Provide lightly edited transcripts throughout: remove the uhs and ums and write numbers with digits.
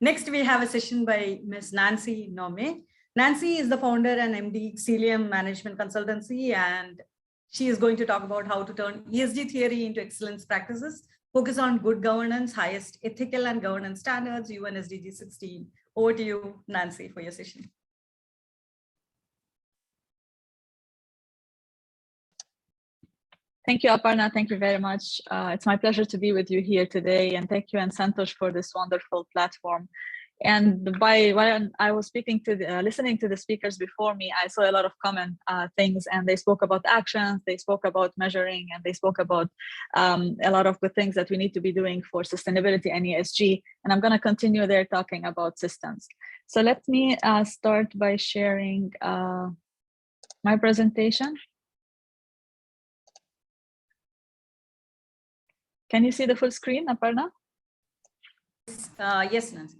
Next, we have a session by Ms. Nancy Nouaimeh. Nancy is the founder and MD Celium Management Consultancy, and she is going to talk about how to turn ESG theory into excellence practices, focus on good governance, highest ethical and governance standards, UN SDG 16. Over to you, Nancy, for your session. Thank you, Aparna. Thank you very much. It's my pleasure to be with you here today. And thank you, and Santosh, for this wonderful platform. And while I was speaking to listening to the speakers before me, I saw a lot of common things, and they spoke about actions, they spoke about measuring, and they spoke about a lot of good things that we need to be doing for sustainability and ESG. And I'm going to continue there talking about systems. So let me start by sharing my presentation. Can you see the full screen, Aparna? Yes, Nancy.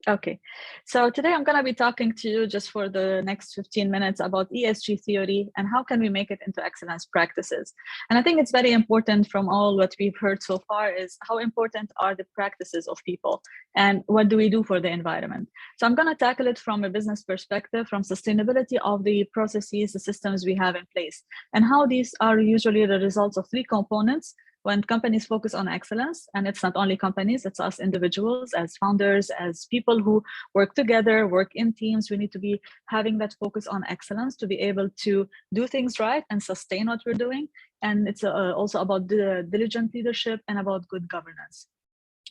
Okay, so today I'm going to be talking to you just for the next 15 minutes about ESG theory and how can we make it into excellence practices. And I think it's very important from all what we've heard so far is how important are the practices of people and what do we do for the environment. So I'm going to tackle it from a business perspective, from sustainability of the processes, the systems we have in place, and how these are usually the results of three components. When companies focus on excellence, and it's not only companies, it's us individuals as founders, as people who work together, work in teams, we need to be having that focus on excellence to be able to do things right and sustain what we're doing. And it's also about the diligent leadership and about good governance.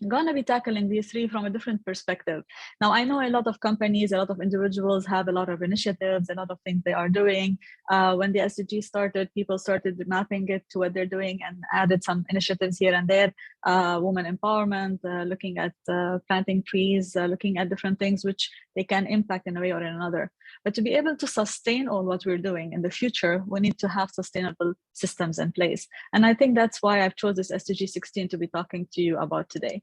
I'm going to be tackling these three from a different perspective. Now, I know a lot of companies, a lot of individuals have a lot of initiatives, a lot of things they are doing. When the SDGs started, people started mapping it to what they're doing and added some initiatives here and there, women empowerment, looking at planting trees, looking at different things which they can impact in a way or in another. But to be able to sustain all what we're doing in the future, we need to have sustainable systems in place. And I think that's why I've chosen this SDG 16 to be talking to you about today.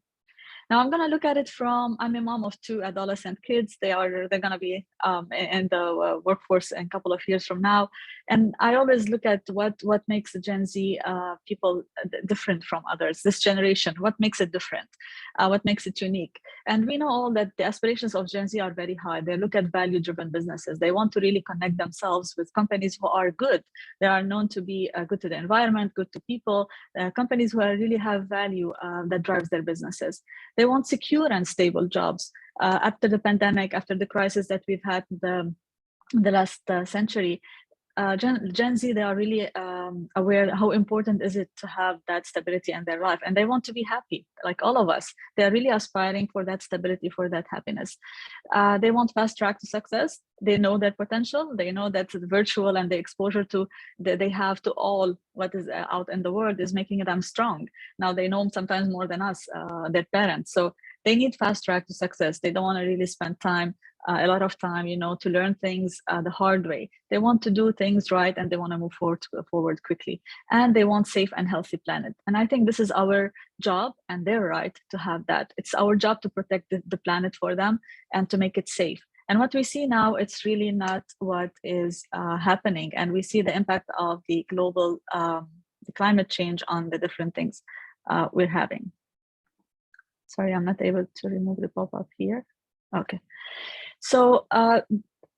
Now I'm going to look at it from, I'm a mom of 2 adolescent kids. They're going to be in the workforce in a couple of years from now. And I always look at what makes the Gen Z people different from others, this generation, what makes it different, what makes it unique. And we know all that the aspirations of Gen Z are very high. They look at value-driven businesses. They want to really connect themselves with companies who are good. They are known to be good to the environment, good to people, companies who really have value that drives their businesses. They want secure and stable jobs. After the pandemic, after the crisis that we've had the last century, Gen Z, they are really aware how important is it to have that stability in their life, and they want to be happy, like all of us. They are really aspiring for that stability, for that happiness. They want fast track to success. They know their potential. They know that the virtual and the exposure to that they have to all what is out in the world is making them strong. Now they know sometimes more than us, their parents. So they need fast track to success. They don't want to really spend time, a lot of time, to learn things the hard way. They want to do things right, and they want to move forward quickly. And they want safe and healthy planet. And I think this is our job and their right to have that. It's our job to protect the planet for them and to make it safe. And what we see now, it's really not what is happening. And we see the impact of the global the climate change on the different things we're having. Sorry, I'm not able to remove the pop-up here. Okay. So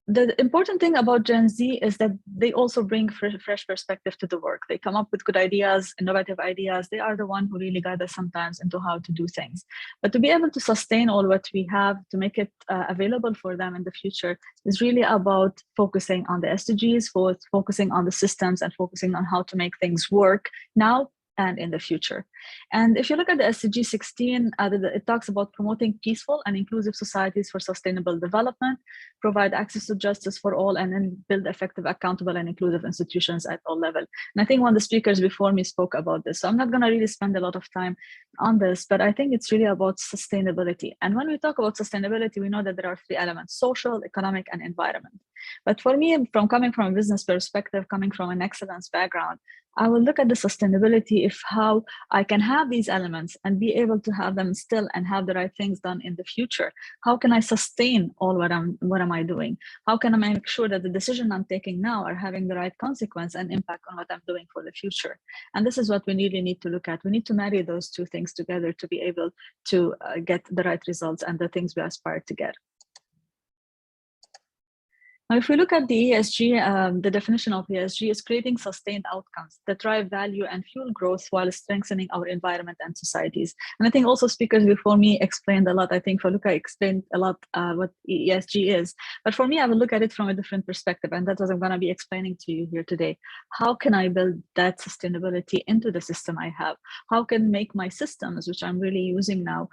the important thing about Gen Z is that they also bring fresh perspective to the work. They come up with good ideas, innovative ideas. They are the one who really guide us sometimes into how to do things. But to be able to sustain all what we have, to make it available for them in the future, is really about focusing on the SDGs, focusing on the systems, and focusing on how to make things work now and in the future. And if you look at the SDG 16, it talks about promoting peaceful and inclusive societies for sustainable development, provide access to justice for all, and then build effective, accountable, and inclusive institutions at all levels. And I think one of the speakers before me spoke about this. So I'm not going to really spend a lot of time on this, but I think it's really about sustainability. And when we talk about sustainability, we know that there are 3 elements: social, economic, and environment. But for me, from coming from a business perspective, coming from an excellence background, I will look at the sustainability of how I can have these elements and be able to have them still and have the right things done in the future. How can I sustain all what am I doing? How can I make sure that the decision I'm taking now are having the right consequence and impact on what I'm doing for the future? And this is what we really need to look at. We need to marry those two things together to be able to get the right results and the things we aspire to get. Now, if we look at the ESG, the definition of ESG is creating sustained outcomes that drive value and fuel growth while strengthening our environment and societies. And I think also speakers before me explained a lot. I think Faluka explained a lot what ESG is. But for me, I will look at it from a different perspective. And that's what I'm going to be explaining to you here today. How can I build that sustainability into the system I have? How can I make my systems, which I'm really using now,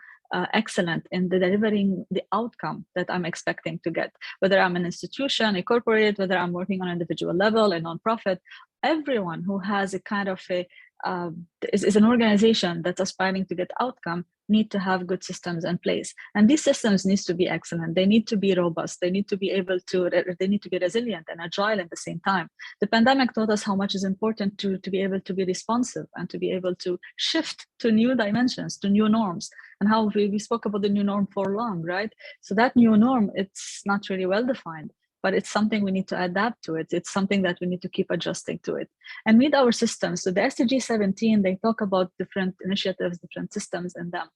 excellent in delivering the outcome that I'm expecting to get, whether I'm an institution, a corporate, whether I'm working on an individual level, a nonprofit. Everyone who has a kind of is an organization that's aspiring to get outcome need to have good systems in place. And these systems needs to be excellent. They need to be robust. They need to be able to, they need to be resilient and agile at the same time. The pandemic taught us how much is important to be able to be responsive and to be able to shift to new dimensions, to new norms, and how we spoke about the new norm for long, right? So that new norm, it's not really well defined, but it's something we need to adapt to it. It's something that we need to keep adjusting to it. And with our systems, so the SDG 17, they talk about different initiatives, different systems in them.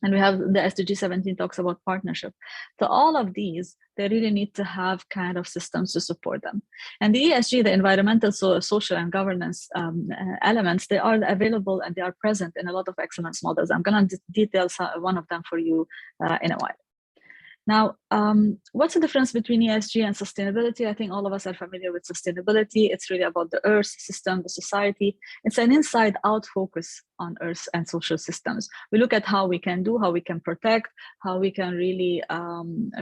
And we have the SDG 17 talks about partnership. So all of these, they really need to have kind of systems to support them. And the ESG, the environmental, social, and governance elements, they are available and they are present in a lot of excellence models. I'm going to detail one of them for you in a while. Now, what's the difference between ESG and sustainability? I think all of us are familiar with sustainability. It's really about the earth system, the society. It's an inside-out focus on earth and social systems. We look at how we can do, how we can protect, how we can really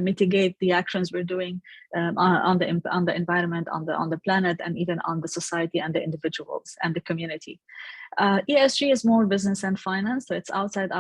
mitigate the actions we're doing on the environment, on the planet, and even on the society and the individuals and the community. ESG is more business and finance, so it's outside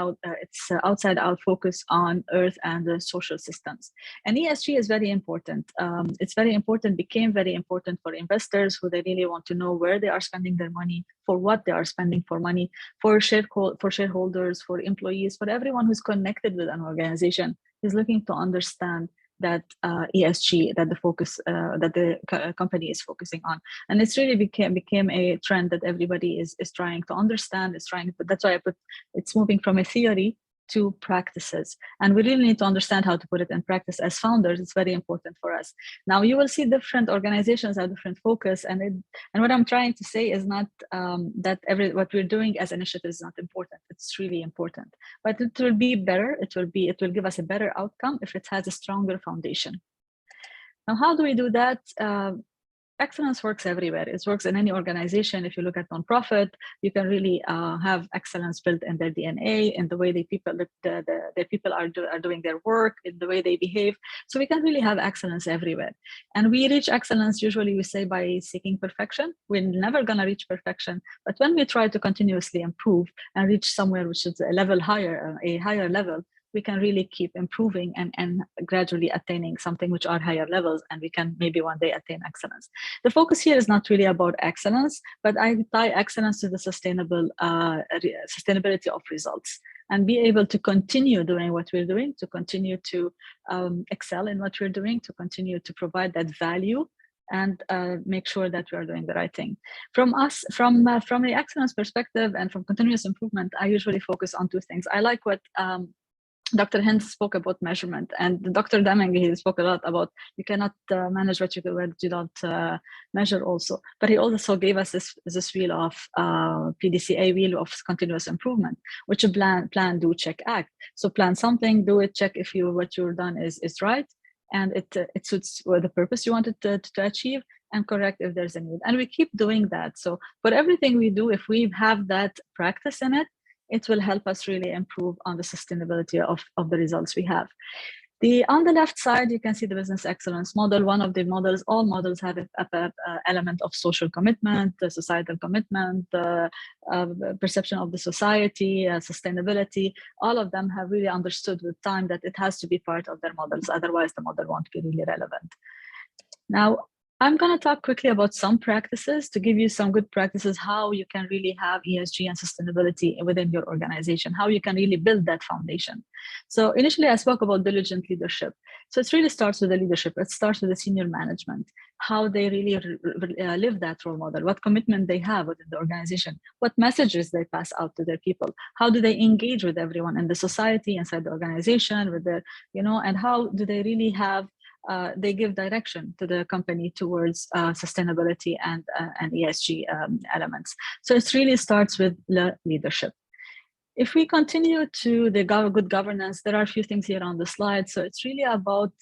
out focus on earth and the social systems. And ESG is very important. It's very important, became very important for investors who they really want to know where they are spending their money, for what they are spending for money, for shareholders, for employees, for everyone who's connected with an organization is looking to understand that ESG, that the focus that the company is focusing on. And it's really became a trend that everybody is trying to understand, but that's why I put it's moving from a theory to practices. And we really need to understand how to put it in practice. As founders, it's very important for us. Now, you will see different organizations have different focus. And what I'm trying to say is not that what we're doing as initiatives is not important. It's really important. But it will be better. It will give us a better outcome if it has a stronger foundation. Now, how do we do that? Excellence works everywhere. It works in any organization. If you look at nonprofit, you can really have excellence built in their DNA, in the way the people are doing their work, in the way they behave. So we can really have excellence everywhere. And we reach excellence, usually we say, by seeking perfection. We're never going to reach perfection. But when we try to continuously improve and reach somewhere which is a level higher, a higher level, we can really keep improving and gradually attaining something which are higher levels, and we can maybe one day attain excellence. The focus here is not really about excellence, but I tie excellence to the sustainability of results and be able to continue doing what we're doing, to continue to excel in what we're doing, to continue to provide that value and make sure that we are doing the right thing. From the excellence perspective and from continuous improvement, I usually focus on two things. I like what Dr. Hind spoke about measurement, and Dr. Deming, he spoke a lot about you cannot manage what you don't measure also. But he also gave us this wheel of PDCA, wheel of continuous improvement, which a plan, do, check, act. So plan something, do it, check if what you've done is right, and it suits the purpose you wanted to achieve, and correct if there's a need. And we keep doing that. So for everything we do, if we have that practice in it, it will help us really improve on the sustainability of the results we have. On the left side, you can see the business excellence model. One of the models, all models have an element of social commitment, societal commitment, perception of the society, sustainability. All of them have really understood with time that it has to be part of their models. Otherwise, the model won't be really relevant. Now, I'm going to talk quickly about some practices to give you some good practices, how you can really have ESG and sustainability within your organization, how you can really build that foundation. So initially, I spoke about diligent leadership. So it really starts with the leadership. It starts with the senior management, how they really live that role model, what commitment they have within the organization, what messages they pass out to their people, how do they engage with everyone in the society, inside the organization, with their, and how do they really have they give direction to the company towards sustainability and ESG elements. So it really starts with the leadership. If we continue to the good governance, there are a few things here on the slide. So it's really about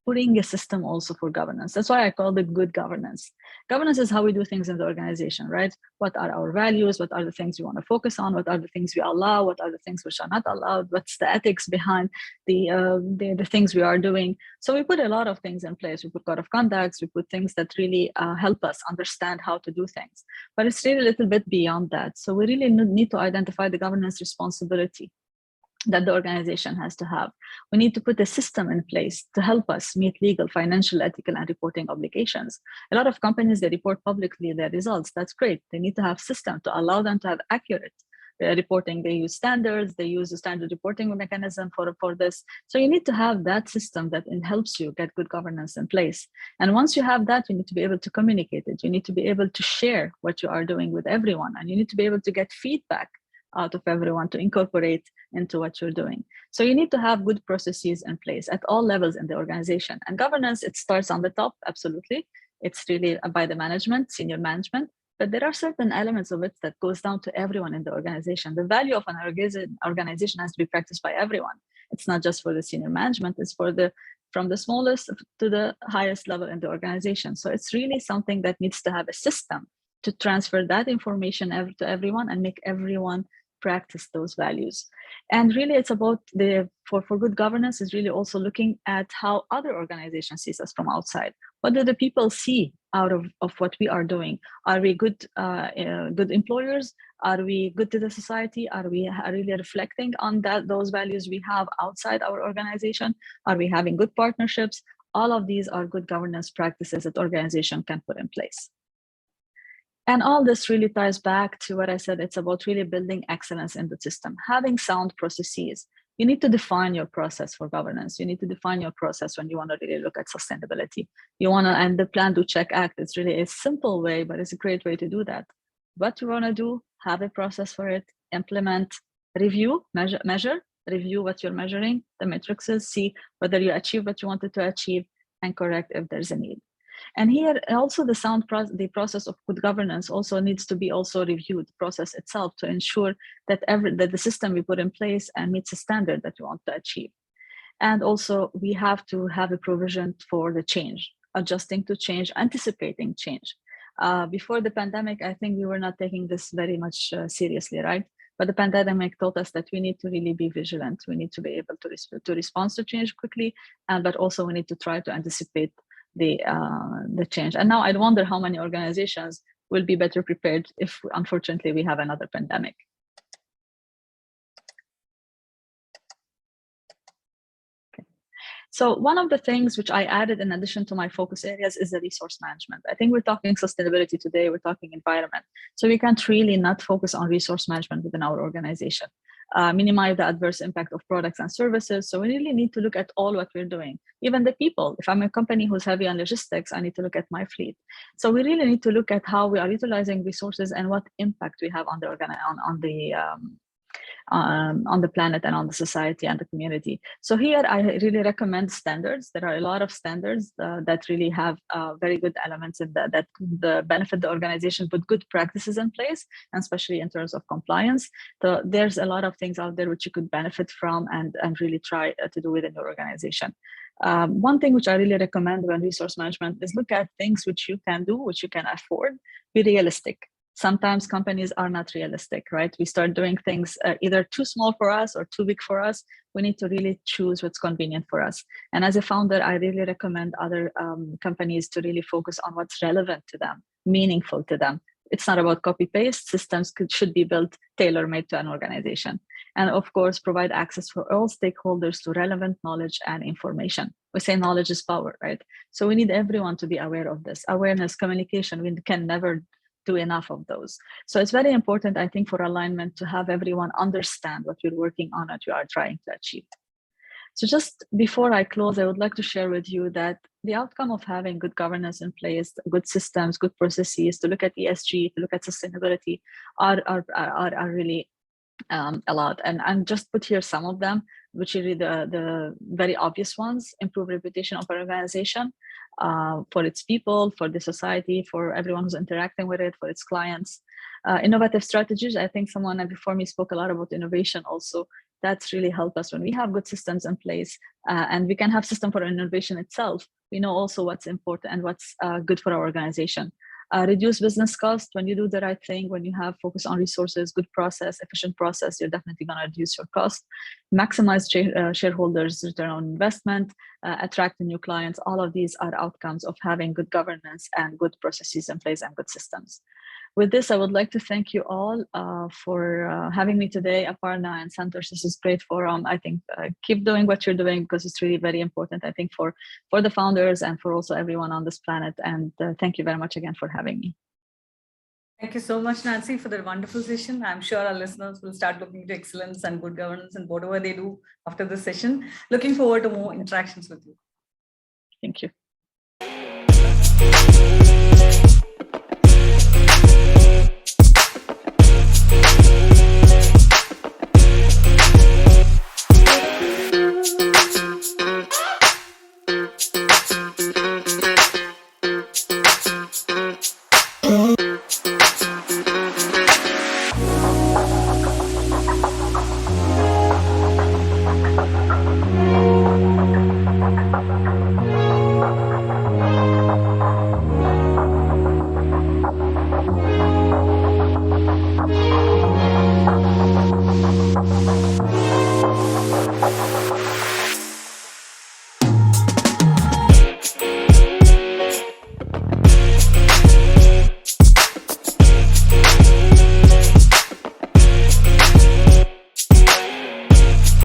putting a system also for governance. That's why I call it good governance. Governance is how we do things in the organization, right? What are our values? What are the things we want to focus on? What are the things we allow? What are the things which are not allowed? What's the ethics behind the things we are doing? So we put a lot of things in place. We put code of conducts. We put things that really help us understand how to do things. But it's really a little bit beyond that. So we really need to identify the governance responsibility that the organization has to have. We need to put a system in place to help us meet legal, financial, ethical, and reporting obligations. A lot of companies, they report publicly their results. That's great. They need to have system to allow them to have accurate reporting. They use standards. They use a standard reporting mechanism for this. So you need to have that system that helps you get good governance in place. And once you have that, you need to be able to communicate it. You need to be able to share what you are doing with everyone. And you need to be able to get feedback out of everyone to incorporate into what you're doing. So you need to have good processes in place at all levels in the organization. And governance, it starts on the top, absolutely. It's really by the management, senior management, but there are certain elements of it that goes down to everyone in the organization. The value of an organization has to be practiced by everyone. It's not just for the senior management, it's from the smallest to the highest level in the organization. So it's really something that needs to have a system to transfer that information to everyone and make everyone practice those values. And really it's about for good governance is really also looking at how other organizations see us from outside. What do the people see out of what we are doing? Are we good employers? Are we good to the society? Are we really reflecting on those values we have outside our organization? Are we having good partnerships? All of these are good governance practices that organization can put in place. And all this really ties back to what I said. It's about really building excellence in the system, having sound processes. You need to define your process for governance. You need to define your process when you want to really look at sustainability. And the Plan, Do, Check, Act, it's really a simple way, but it's a great way to do that. What you want to do, have a process for it, implement, review, measure, review what you're measuring, the matrices, see whether you achieve what you wanted to achieve, and correct if there's a need. And here also the process of good governance also needs to be also reviewed, the process itself, to ensure that the system we put in place and meets the standard that we want to achieve. And also we have to have a provision for the change, adjusting to change, anticipating change. Before the pandemic, I think we were not taking this very much seriously, right? But the pandemic taught us that we need to really be vigilant. We need to be able to respond to change quickly, but also we need to try to anticipate the change. And now I wonder how many organizations will be better prepared if, unfortunately, we have another pandemic. Okay. So one of the things which I added in addition to my focus areas is the resource management. I think we're talking sustainability today, we're talking environment. So we can't really not focus on resource management within our organization. Minimize the adverse impact of products and services. So we really need to look at all what we're doing, even the people. If I'm a company who's heavy on logistics, I need to look at my fleet. So we really need to look at how we are utilizing resources and what impact we have on the planet and on the society and the community. So here I really recommend standards. There are a lot of standards that really have very good elements in that could benefit the organization, put good practices in place, and especially in terms of compliance. So there's a lot of things out there which you could benefit from and really try to do within your organization. One thing which I really recommend when resource management is look at things which you can do, which you can afford, be realistic. Sometimes companies are not realistic, right? We start doing things either too small for us or too big for us. We need to really choose what's convenient for us. And as a founder, I really recommend other companies to really focus on what's relevant to them, meaningful to them, It's not about copy paste. Systems should be built tailor-made to an organization. And of course, provide access for all stakeholders to relevant knowledge and information. We say knowledge is power, right? So we need everyone to be aware of this. Awareness, communication, we can never do enough of those. So it's very important, I think, for alignment to have everyone understand what you're working on, what you are trying to achieve. So just before I close, I would like to share with you that the outcome of having good governance in place, good systems, good processes, to look at ESG, to look at sustainability are really a lot. And just put here some of them, which are really the very obvious ones: improve reputation of an organization for its people, for the society, for everyone who's interacting with it, for its clients. Innovative strategies. I think someone before me spoke a lot about innovation also. That's really helped us when we have good systems in place, and we can have system for innovation itself. We know also what's important and what's good for our organization. Reduce business cost. When you do the right thing, when you have focus on resources, good process, efficient process, you're definitely going to reduce your cost. Maximize shareholders' return on investment, attract new clients. All of these are outcomes of having good governance and good processes in place and good systems. With this, I would like to thank you all for having me today, Aparna and Santosh. This is a great forum. I think keep doing what you're doing, because it's really very important, I think, for the founders and for also everyone on this planet. And thank you very much again for having me. Thank you so much, Nancy, for the wonderful session. I'm sure our listeners will start looking to excellence and good governance in whatever they do after this session. Looking forward to more interactions with you. Thank you.